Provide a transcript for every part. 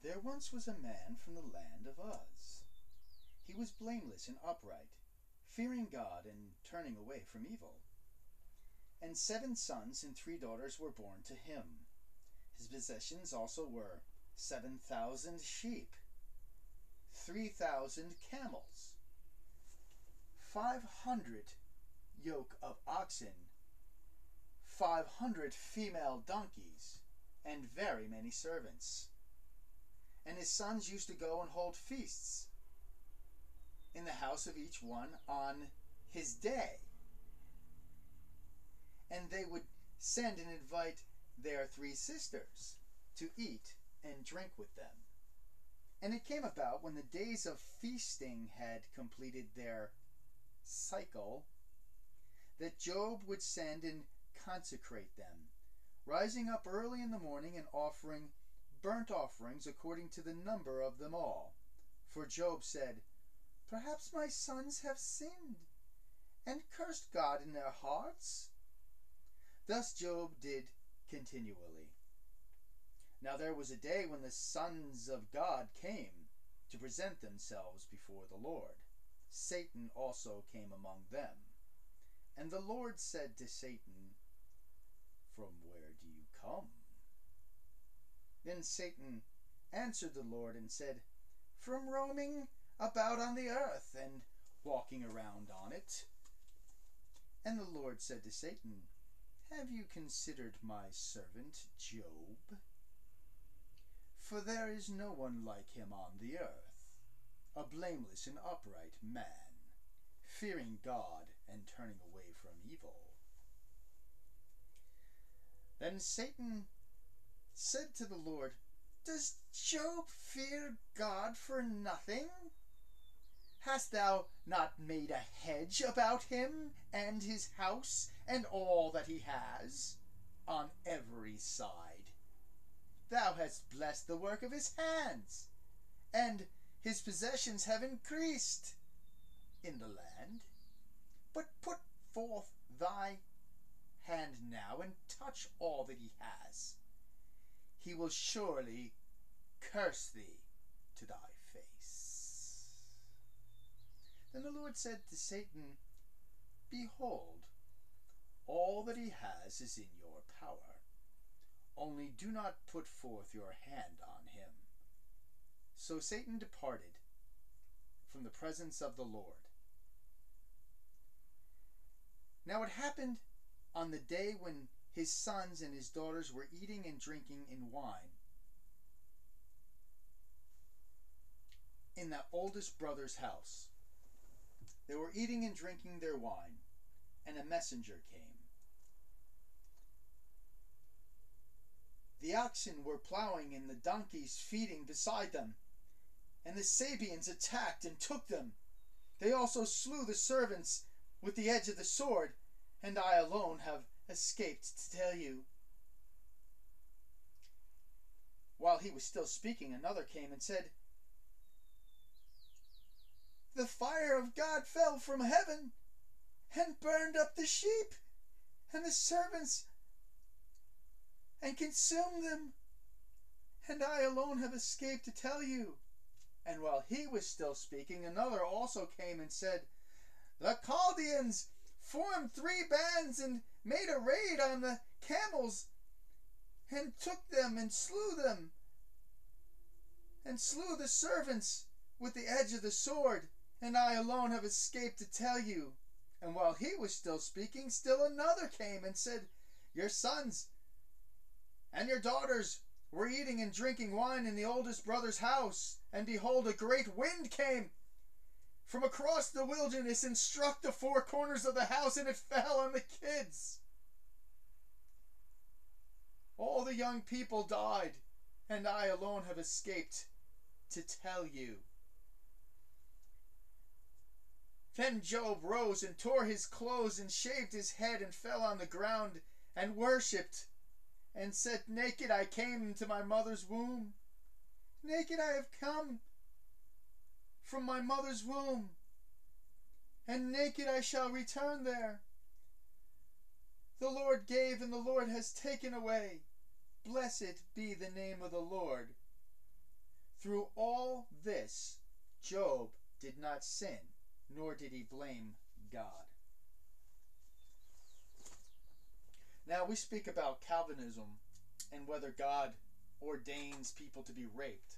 There once was a man from the land of Uz. He was blameless and upright, fearing God and turning away from evil. And 7 sons and 3 daughters were born to him. His possessions also were 7,000 sheep, 3,000 camels, 500 yoke of oxen, 500 female donkeys, and very many servants. And his sons used to go and hold feasts in the house of each one on his day. And they would send and invite their 3 sisters to eat and drink with them. And it came about when the days of feasting had completed their cycle that Job would send and consecrate them, rising up early in the morning and offering burnt offerings according to the number of them all. For Job said, "Perhaps my sons have sinned and cursed God in their hearts." Thus Job did continually. Now there was a day when the sons of God came to present themselves before the Lord. Satan also came among them. And the Lord said to Satan, "From where do you come?" Then Satan answered the Lord and said, "From roaming about on the earth and walking around on it." And the Lord said to Satan, "Have you considered my servant Job? For there is no one like him on the earth, a blameless and upright man, fearing God and turning away from evil." Then Satan said to the Lord, "Does Job fear God for nothing? Hast thou not made a hedge about him and his house and all that he has on every side? Thou hast blessed the work of his hands, and his possessions have increased in the land. But put forth thy hand now and touch all that he has. He will surely curse thee to thy face." Then the Lord said to Satan, "Behold, all that he has is in your power. Only do not put forth your hand on him." So Satan departed from the presence of the Lord. Now it happened on the day when his sons and his daughters were eating and drinking in wine in the oldest brother's house. They were eating and drinking their wine, and a messenger came. The oxen were plowing and the donkeys feeding beside them, and the Sabeans attacked and took them. They also slew the servants with the edge of the sword, and I alone have escaped to tell you." While he was still speaking, another came and said, "The fire of God fell from heaven and burned up the sheep and the servants and consumed them, and I alone have escaped to tell you." And while he was still speaking, another also came and said, "The Chaldeans formed 3 bands and made a raid on the camels and took them and slew them and slew the servants with the edge of the sword, and I alone have escaped to tell you." And while he was still speaking, still another came and said, "Your sons and your daughters were eating and drinking wine in the oldest brother's house, and behold, a great wind came from across the wilderness and struck the 4 corners of the house, and it fell on the kids. All the young people died, and I alone have escaped to tell you." Then Job rose and tore his clothes and shaved his head and fell on the ground and worshipped and said, "Naked I came into my mother's womb. Naked I have come from my mother's womb, and naked I shall return there. The Lord gave and the Lord has taken away. Blessed be the name of the Lord." Through all this, Job did not sin, nor did he blame God. Now we speak about Calvinism and whether God ordains people to be raped.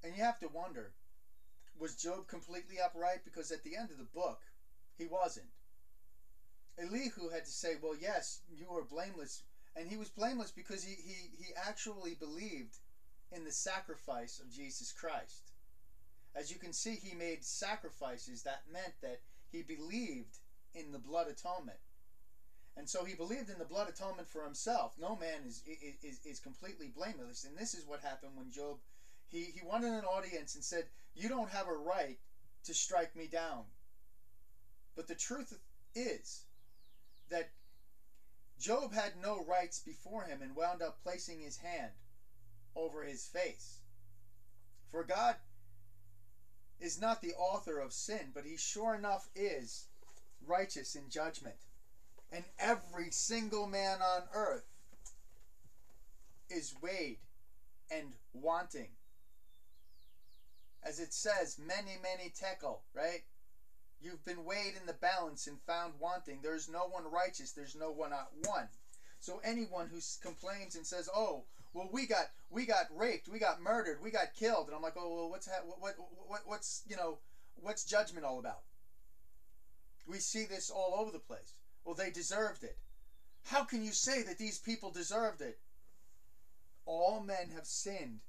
And you have to wonder, was Job completely upright? Because at the end of the book, he wasn't. Elihu had to say, well, yes, you are blameless. And he was blameless because he actually believed in the sacrifice of Jesus Christ. As you can see, he made sacrifices that meant that he believed in the blood atonement. And so he believed in the blood atonement for himself. No man is completely blameless. And this is what happened when Job, he wanted an audience and said, you don't have a right to strike me down. But the truth is that Job had no rights before him and wound up placing his hand over his face. For God is not the author of sin, but he sure enough is righteous in judgment. And every single man on earth is weighed and wanting. As it says, many, many tekel, right? You've been weighed in the balance and found wanting. There's no one righteous. There's no one not one. So anyone who complains and says, "Oh, well, we got raped, we got murdered, we got killed," and I'm like, "Oh, well, what's judgment all about?" We see this all over the place. Well, they deserved it. How can you say that these people deserved it? All men have sinned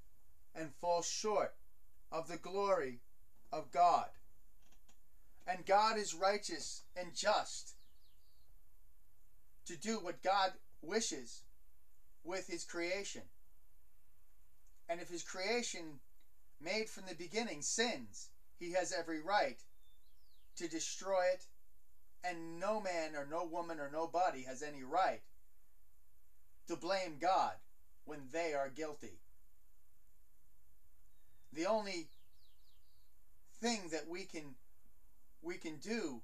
and fall short of the glory of God. And God is righteous and just to do what God wishes with his creation. And if his creation, made from the beginning, sins, he has every right to destroy it. And no man or no woman or nobody has any right to blame God when they are guilty. The only thing that we can do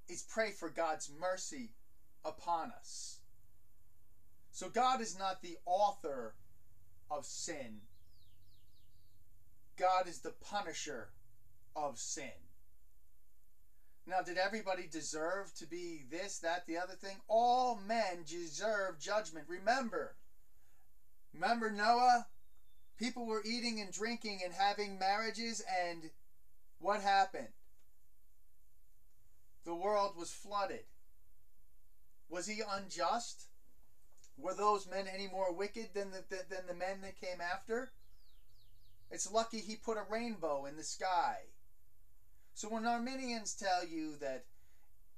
is pray for God's mercy upon us. So God is not the author of sin. God is the punisher of sin. Now, did everybody deserve to be this, that, the other thing? All men deserve judgment. Remember Noah? People were eating and drinking and having marriages, and what happened? The world was flooded. Was he unjust? Were those men any more wicked than the men that came after? It's lucky he put a rainbow in the sky. So when Arminians tell you that,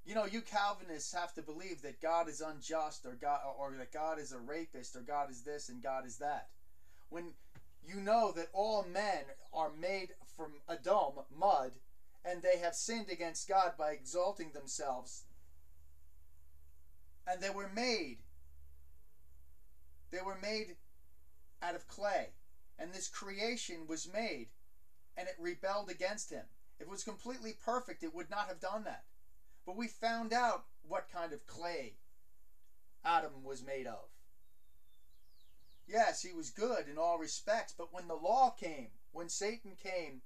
you Calvinists have to believe that God is unjust or that God is a rapist or God is this and God is that, when you know that all men are made from Adam, mud, and they have sinned against God by exalting themselves, and they were made out of clay, and this creation was made, and it rebelled against him. If it was completely perfect, it would not have done that. But we found out what kind of clay Adam was made of. Yes, he was good in all respects, but when the law came, when Satan came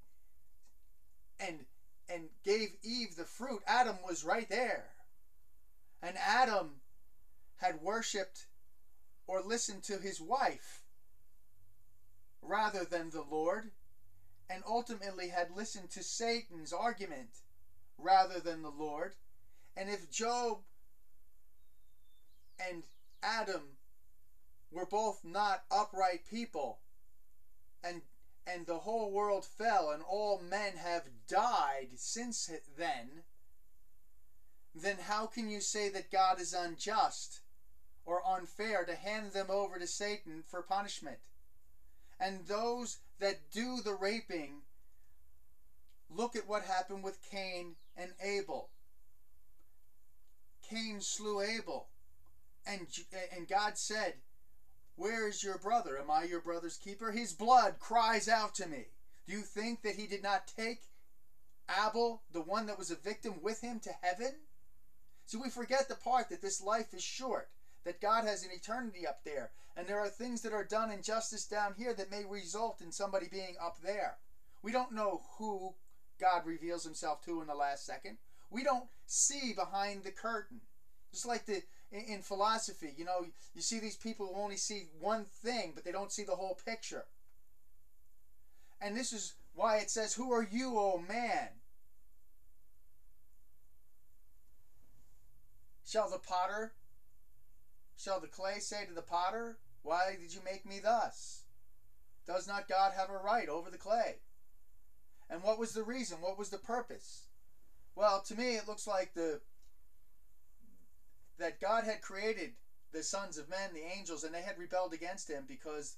and gave Eve the fruit, Adam was right there. And Adam had worshipped or listened to his wife rather than the Lord, and ultimately had listened to Satan's argument rather than the Lord. And if Job and Adam were both not upright people, and the whole world fell and all men have died since then how can you say that God is unjust or unfair to hand them over to Satan for punishment? And those that do the raping, look at what happened with Cain and Abel. Cain slew Abel, and God said, "Where is your brother? Am I your brother's keeper? His blood cries out to me." Do you think that he did not take Abel, the one that was a victim, with him to heaven? So we forget the part that this life is short, that God has an eternity up there, and there are things that are done in justice down here that may result in somebody being up there. We don't know who God reveals himself to in the last second. We don't see behind the curtain. Just like in philosophy, you see these people who only see one thing, but they don't see the whole picture. And this is why it says, "Who are you, O man? Shall the clay say to the potter, why did you make me thus? Does not God have a right over the clay?" And what was the reason? What was the purpose? Well, to me, it looks like that God had created the sons of men, the angels, and they had rebelled against him because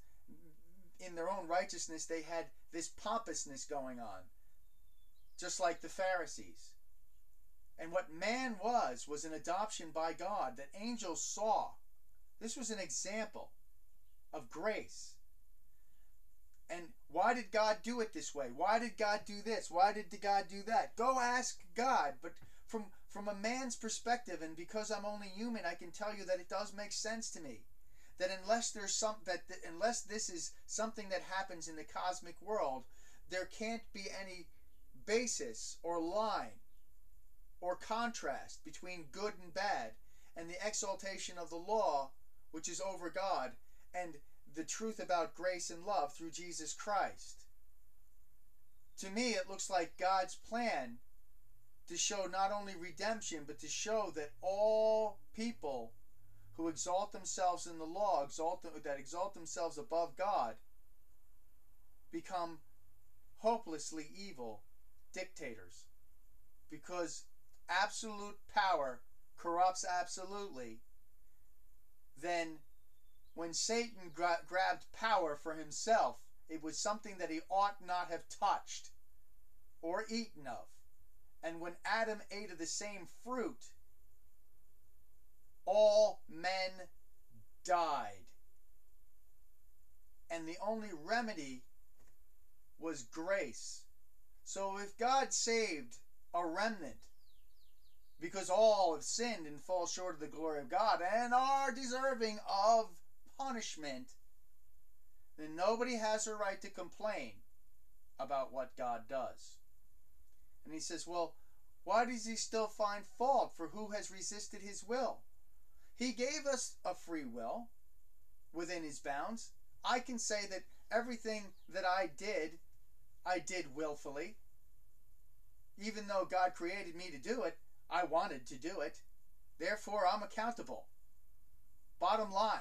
in their own righteousness they had this pompousness going on, just like the Pharisees. And what man was an adoption by God that angels saw. This was an example of grace. And why did God do it this way? Why did God do this? Why did God do that? Go ask God. But from a man's perspective, and because I'm only human, I can tell you that it does make sense to me. That unless this is something that happens in the cosmic world, there can't be any basis or line or contrast between good and bad, and the exaltation of the law, which is over God, and the truth about grace and love through Jesus Christ. To me, it looks like God's plan to show not only redemption, but to show that all people who exalt themselves in the law, that exalt themselves above God, become hopelessly evil dictators. Because absolute power corrupts absolutely. Then when Satan grabbed power for himself, it was something that he ought not have touched or eaten of. And when Adam ate of the same fruit, all men died. And the only remedy was grace. So if God saved a remnant, because all have sinned and fall short of the glory of God and are deserving of punishment, then nobody has a right to complain about what God does. And he says, well, why does he still find fault for who has resisted his will? He gave us a free will within his bounds. I can say that everything that I did willfully. Even though God created me to do it, I wanted to do it. Therefore, I'm accountable. Bottom line.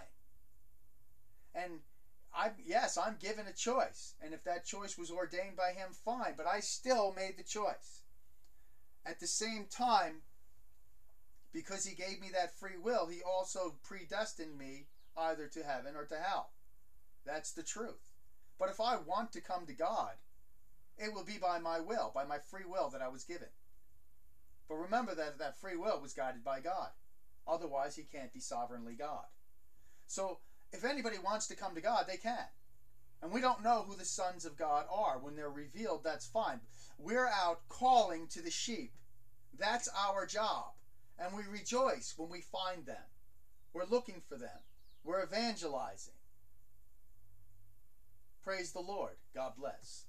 And I'm given a choice. And if that choice was ordained by him, fine. But I still made the choice. At the same time, because he gave me that free will, he also predestined me either to heaven or to hell. That's the truth. But if I want to come to God, it will be by my will, by my free will that I was given. But remember that free will was guided by God. Otherwise, he can't be sovereignly God. So, if anybody wants to come to God, they can. And we don't know who the sons of God are. When they're revealed, that's fine. We're out calling to the sheep. That's our job. And we rejoice when we find them. We're looking for them. We're evangelizing. Praise the Lord. God bless.